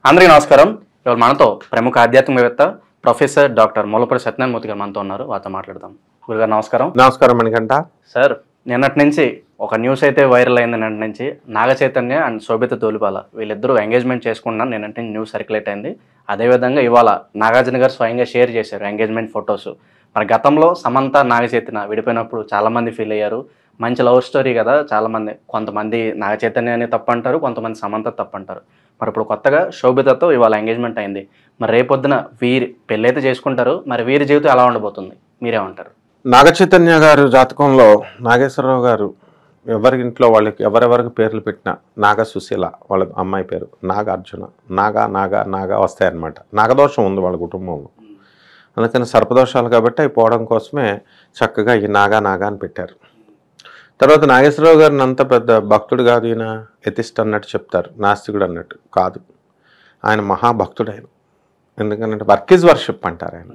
అందరికీ నమస్కారం. ఇవాళ మనతో ప్రముఖ ఆధ్యాత్మికవేత్త ప్రొఫెసర్ డాక్టర్ మూలపూడి సత్యనారాయణ మూర్తి గారు మనతో ఉన్నారు. వారితో మాట్లాడదాం. గురుగారు నమస్కారం. నమస్కారం మణికంఠ. సార్, నిన్నటి నుంచి ఒక న్యూస్ అయితే వైరల్ అయింది. నిన్నటి నుంచి నాగ చైతన్య అండ్ శోభిత ధూళిపాల వీళ్ళిద్దరూ ఎంగేజ్మెంట్ చేసుకున్నాను నిన్నటి నుంచి న్యూస్ సర్క్యులేట్ అయింది. అదేవిధంగా ఇవాళ నాగార్జున గారు స్వయంగా షేర్ చేశారు ఎంగేజ్మెంట్ ఫొటోస్. మరి గతంలో సమంత నాగ చైతన్య విడిపోయినప్పుడు చాలామంది ఫీల్ అయ్యారు. మంచి లవ్ స్టోరీ కదా, చాలామంది కొంతమంది నాగ చైతన్యాన్ని తప్పు అంటారు, కొంతమంది సమంత తప్పు అంటారు. మరి ఇప్పుడు కొత్తగా శోభితతో ఇవాళ ఎంగేజ్మెంట్ అయింది. మరి రేపొద్దున వీరి పెళ్ళైతే చేసుకుంటారు. మరి వీరి జీవితం ఎలా ఉండబోతుంది, మీరేమంటారు? నాగ చైతన్య గారు జాతకంలో నాగేశ్వరరావు గారు ఎవరి ఇంట్లో వాళ్ళకి ఎవరెవరికి పేర్లు పెట్టినా నాగ సుశీల వాళ్ళ అమ్మాయి పేరు, నాగార్జున, నాగా వస్తాయన్నమాట. నాగదోషం ఉంది వాళ్ళ కుటుంబంలో, అందుకని సర్పదోషాలు కాబట్టి అవి పోవడం కోసమే చక్కగా ఈ నాగా అని పెట్టారు. తర్వాత నాగేశ్వరరావు గారిని అంత పెద్ద భక్తుడు కాదు, ఈయన ఎథిస్ట్ అన్నట్టు చెప్తారు, నాస్తికుడు అన్నట్టు కాదు. ఆయన మహాభక్తుడు. ఆయన ఎందుకంటే వర్క్ ఈజ్ వర్షిప్ అంటారు. ఆయన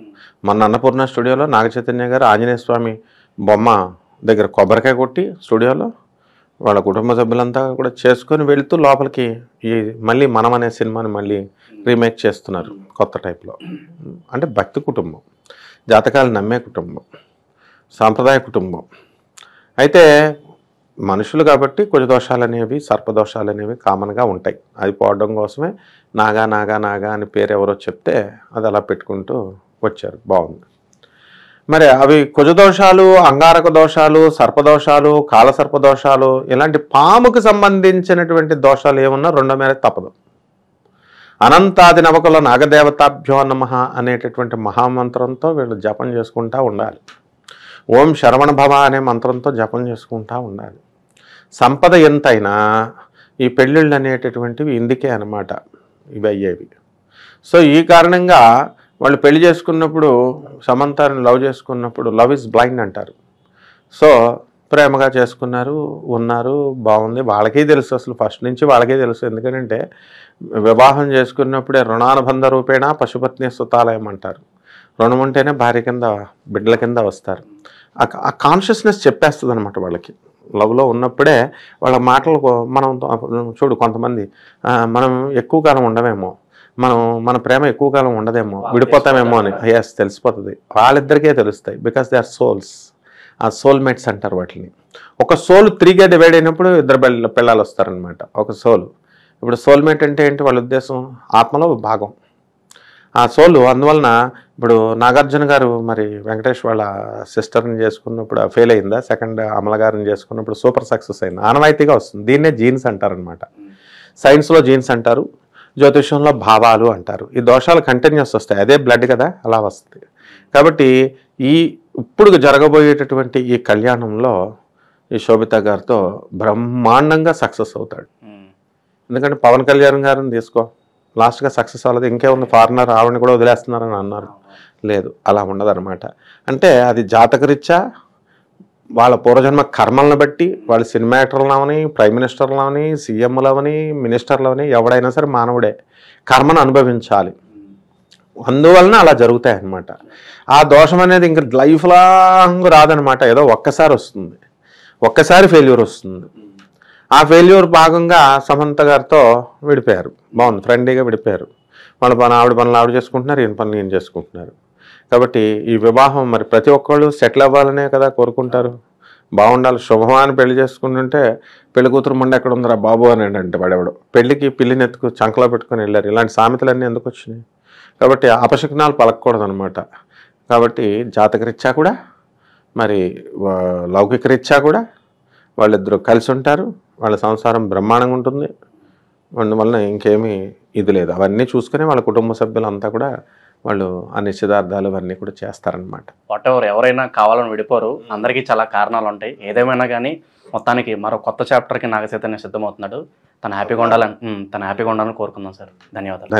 మన అన్నపూర్ణ స్టూడియోలో నాగ చైతన్య గారు ఆంజనేయ స్వామి బొమ్మ దగ్గర కొబ్బరికాయ కొట్టి స్టూడియోలో వాళ్ళ కుటుంబ సభ్యులంతా కూడా చేసుకొని వెళుతూ లోపలికి ఈ మళ్ళీ మనం అనే సినిమాని మళ్ళీ రీమేక్ చేస్తున్నారు కొత్త టైప్లో. అంటే భక్తి కుటుంబం, జాతకాలు నమ్మే కుటుంబం, సాంప్రదాయ కుటుంబం. అయితే మనుషులు కాబట్టి కుజ దోషాలు అనేవి, సర్పదోషాలు అనేవి కామన్గా ఉంటాయి. అది పోవడం కోసమే నాగా అని పేరు ఎవరో చెప్తే అది అలా పెట్టుకుంటూ వచ్చారు. బాగుంది. మరి అవి కుజదోషాలు, అంగారక దోషాలు, సర్పదోషాలు, కాలసర్పదోషాలు, ఇలాంటి పాముకు సంబంధించినటువంటి దోషాలు ఏమన్నా రెండో మేర తప్పదు. అనంతాది నవకుల నాగదేవతాభ్యో నమః అనేటటువంటి మహామంత్రంతో వీళ్ళు జపం చేసుకుంటూ ఉండాలి. ఓం శరవణ భవ అనే మంత్రంతో జపం చేసుకుంటూ ఉండాలి. సంపద ఎంతైనా ఈ పెళ్ళిళ్ళు అనేటటువంటివి ఇందుకే అన్నమాట ఇవి అయ్యేవి. సో ఈ కారణంగా వాళ్ళు పెళ్లి చేసుకున్నప్పుడు, సమంతాన్ని లవ్ చేసుకున్నప్పుడు, లవ్ ఇస్ బ్లైండ్ అంటారు. సో ప్రేమగా చేసుకున్నారు, ఉన్నారు, బాగుంది. వాళ్ళకే తెలుసు, అసలు ఫస్ట్ నుంచి వాళ్ళకే తెలుసు. ఎందుకంటే వివాహం చేసుకున్నప్పుడే రుణానుబంధ రూపేణ పశుపత్ని సుతాలయం అంటారు. రుణం ఉంటేనే భార్య కింద, బిడ్డల కింద వస్తారు. ఆ కాన్షియస్నెస్ చెప్పేస్తుంది అనమాట వాళ్ళకి. లవ్లో ఉన్నప్పుడే వాళ్ళ మాటలకు మనం చూడు, కొంతమంది మనం ఎక్కువ కాలం ఉండమేమో, మన ప్రేమ ఎక్కువ కాలం ఉండదేమో, విడిపోతామేమో అని తెలిసిపోతుంది. వాళ్ళిద్దరికే తెలుస్తాయి. Because they are souls. ఆ సోల్మేట్స్ అంటారు వాటిని. ఒక సోల్ 3గా డివైడ్ అయినప్పుడు ఇద్దరు పిల్లలు వస్తారనమాట. ఒక సోల్. ఇప్పుడు సోల్మేట్ అంటే ఏంటి? వాళ్ళ ఉద్దేశం ఆత్మలో భాగం. ఆ సోల్. అందువలన ఇప్పుడు నాగార్జున గారు మరి వెంకటేష్ వాళ్ళ సిస్టర్ని చేసుకున్నప్పుడు ఫెయిల్ అయిందా, సెకండ్ అమల గారిని చేసుకున్నప్పుడు సూపర్ సక్సెస్ అయింది. ఆనవాయితీగా వస్తుంది. దీన్నే జీన్స్ అంటారనమాట. సైన్స్లో జీన్స్ అంటారు, జ్యోతిష్యంలో భావాలు అంటారు. ఈ దోషాలు కంటిన్యూస్ వస్తాయి. అదే బ్లడ్ కదా, అలా వస్తుంది. కాబట్టి ఇప్పుడు జరగబోయేటటువంటి ఈ కళ్యాణంలో ఈ శోభిత గారితో బ్రహ్మాండంగా సక్సెస్ అవుతాడు. ఎందుకంటే పవన్ కళ్యాణ్ గారిని తీసుకో, లాస్ట్గా సక్సెస్ అవ్వలేదు. ఇంకేముంది, ఫారినర్ ఆవిడని కూడా వదిలేస్తున్నారని అన్నారు. లేదు, అలా ఉండదన్నమాట. అంటే అది జాతకరీత్యా వాళ్ళ పూర్వజన్మ కర్మలను బట్టి, వాళ్ళు సినిమా యాక్టర్లవని, ప్రైమ్ మినిస్టర్లవని, సీఎంలవని, మినిస్టర్లవని, ఎవడైనా సరే మానవుడే కర్మను అనుభవించాలి. అందువలన అలా జరుగుతాయి అన్నమాట. ఆ దోషం అనేది ఇంక లైఫ్ లాంగ్ రాదనమాట. ఏదో ఒక్కసారి వస్తుంది, ఒక్కసారి ఫెయిల్యూర్ వస్తుంది. ఆ ఫెయిల్యూర్ భాగంగా సమంత గారితో విడిపోయారు. బాగుంది, ఫ్రెండ్లీగా విడిపోయారు. వాళ్ళ పని ఆవిడ పనులు ఆవిడ చేసుకుంటున్నారు, ఈయన పనులు ఈయన చేసుకుంటున్నారు. కాబట్టి ఈ వివాహం మరి ప్రతి ఒక్కళ్ళు సెటిల్ అవ్వాలనే కదా కోరుకుంటారు. బాగుండాలి, శుభమాని పెళ్లి చేసుకుంటుంటే పెళ్లి కూతురు ముందు ఎక్కడ ఉందిరా బాబు అని అంటే వాడెవడు పెళ్లికి పిల్లిని ఎత్తుకు చంకలో పెట్టుకుని వెళ్ళారు. ఇలాంటి సామెతలన్నీ ఎందుకు వచ్చినాయి? కాబట్టి అపశకునాలు పలకూడదు అనమాట. కాబట్టి జాతకరీత్యా కూడా మరి లౌకిక రీత్యా కూడా వాళ్ళిద్దరూ కలిసి ఉంటారు. వాళ్ళ సంసారం బ్రహ్మాండంగా ఉంటుంది. అందువలన ఇంకేమీ ఇది లేదు. అవన్నీ చూసుకుని వాళ్ళ కుటుంబ సభ్యులంతా కూడా వాళ్ళు ఆ నిశ్చితార్థాలు అవన్నీ కూడా చేస్తారనమాట. వాట్ ఎవర్ ఎవరైనా కావాలని విడిపోరు, అందరికీ చాలా కారణాలు ఉంటాయి. ఏదేమైనా కానీ మొత్తానికి మరో కొత్త చాప్టర్కి నాగ చైతన్య సిద్ధమవుతున్నాడు. తను హ్యాపీగా ఉండాలని కోరుకుందాం సార్. ధన్యవాదాలు.